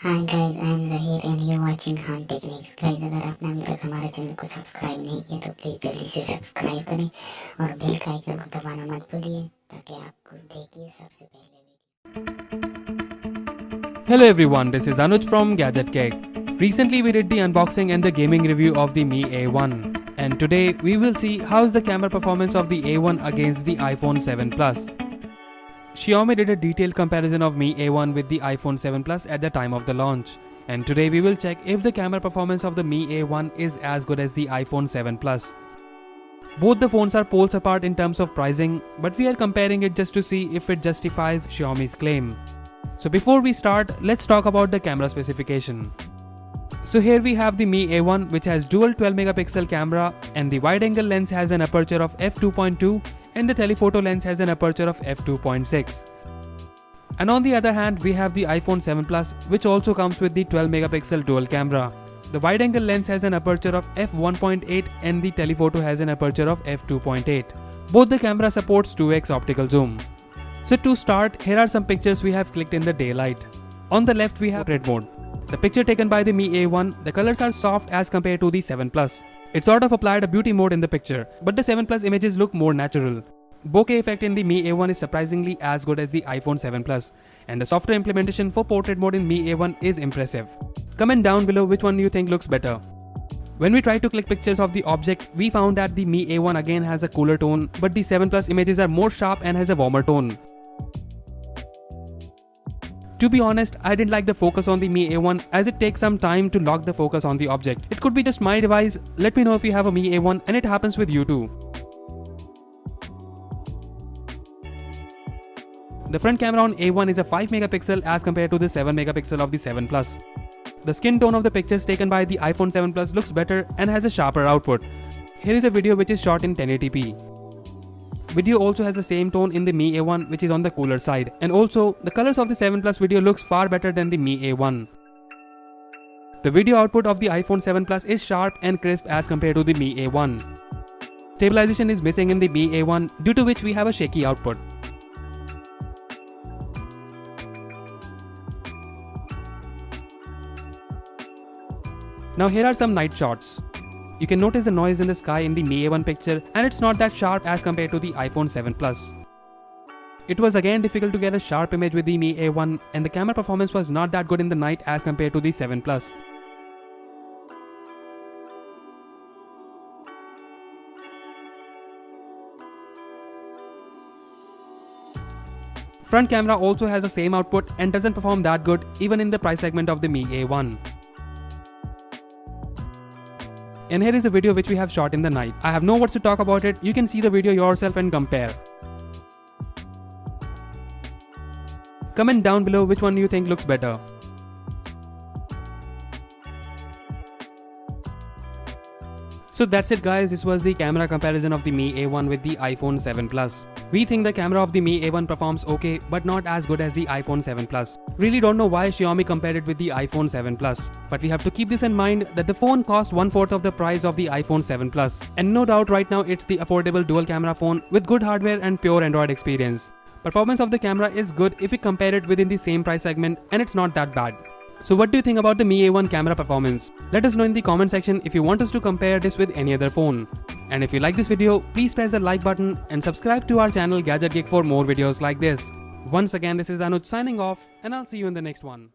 Hi guys, I am Zaheer and you watching Khan techniques. Guys, अगर आपने अभी तक हमारे चैनल को सब्सक्राइब नहीं किया तो प्लीज़ जल्दी से सब्सक्राइब करें और बेल का आइकन को दबाना मत भूलिए ताकि आपको देखिए सबसे पहले। Hello everyone, this is Anuj from Gadget Cake. Recently we did the unboxing and the gaming review of the Mi A1, and today we will see how is the camera performance of the A1 against the iPhone 7 Plus. Xiaomi did a detailed comparison of Mi A1 with the iPhone 7 Plus at the time of the launch, and today we will check if the camera performance of the Mi A1 is as good as the iPhone 7 Plus. Both the phones are poles apart in terms of pricing, but we are comparing it just to see if it justifies Xiaomi's claim. So before we start, let's talk about the camera specification. So here we have the Mi A1, which has dual 12 megapixel camera, and the wide angle lens has an aperture of f2.2 and the telephoto lens has an aperture of f2.6. And on the other hand, we have the iPhone 7 Plus, which also comes with the 12 megapixel dual camera. The wide angle lens has an aperture of f1.8 and the telephoto has an aperture of f2.8. Both the camera supports 2x optical zoom. So to start, here are some pictures we have clicked in the daylight. On the left we have portrait mode. The picture taken by the Mi A1, the colors are soft as compared to the 7 Plus. It sort of applied a beauty mode in the picture, but the 7 Plus images look more natural. Bokeh effect in the Mi A1 is surprisingly as good as the iPhone 7 Plus, and the software implementation for portrait mode in Mi A1 is impressive. Comment down below which one you think looks better. When we tried to click pictures of the object, we found that the Mi A1 again has a cooler tone, but the 7 Plus images are more sharp and has a warmer tone. To be honest, I didn't like the focus on the Mi A1 as it takes some time to lock the focus on the object. It could be just my device. Let me know if you have a Mi A1 and it happens with you too. The front camera on A1 is a 5 megapixel as compared to the 7 megapixel of the 7 Plus. The skin tone of the pictures taken by the iPhone 7 Plus looks better and has a sharper output. Here is a video which is shot in 1080p. Video also has the same tone in the Mi A1, which is on the cooler side, and also the colors of the 7 Plus video looks far better than the Mi A1. The video output of the iPhone 7 Plus is sharp and crisp as compared to the Mi A1. Stabilization is missing in the Mi A1, due to which we have a shaky output. Now here are some night shots. You can notice the noise in the sky in the Mi A1 picture, and it's not that sharp as compared to the iPhone 7 Plus. It was again difficult to get a sharp image with the Mi A1, and the camera performance was not that good in the night as compared to the 7 Plus. Front camera also has the same output and doesn't perform that good even in the price segment of the Mi A1. And here is a video which we have shot in the night. I have no words to talk about it. You can see the video yourself and compare. Comment down below which one you think looks better. So that's it guys, this was the camera comparison of the Mi A1 with the iPhone 7 Plus. We think the camera of the Mi A1 performs okay, but not as good as the iPhone 7 Plus. Really don't know why Xiaomi compared it with the iPhone 7 Plus. But we have to keep this in mind that the phone cost 1/4 of the price of the iPhone 7 Plus. And no doubt right now it's the affordable dual camera phone with good hardware and pure Android experience. Performance of the camera is good if we compare it within the same price segment, and it's not that bad. So what do you think about the Mi A1 camera performance? Let us know in the comment section if you want us to compare this with any other phone. And if you like this video, please press the like button and subscribe to our channel Gadget Geek for more videos like this. Once again, this is Anuj signing off, and I'll see you in the next one.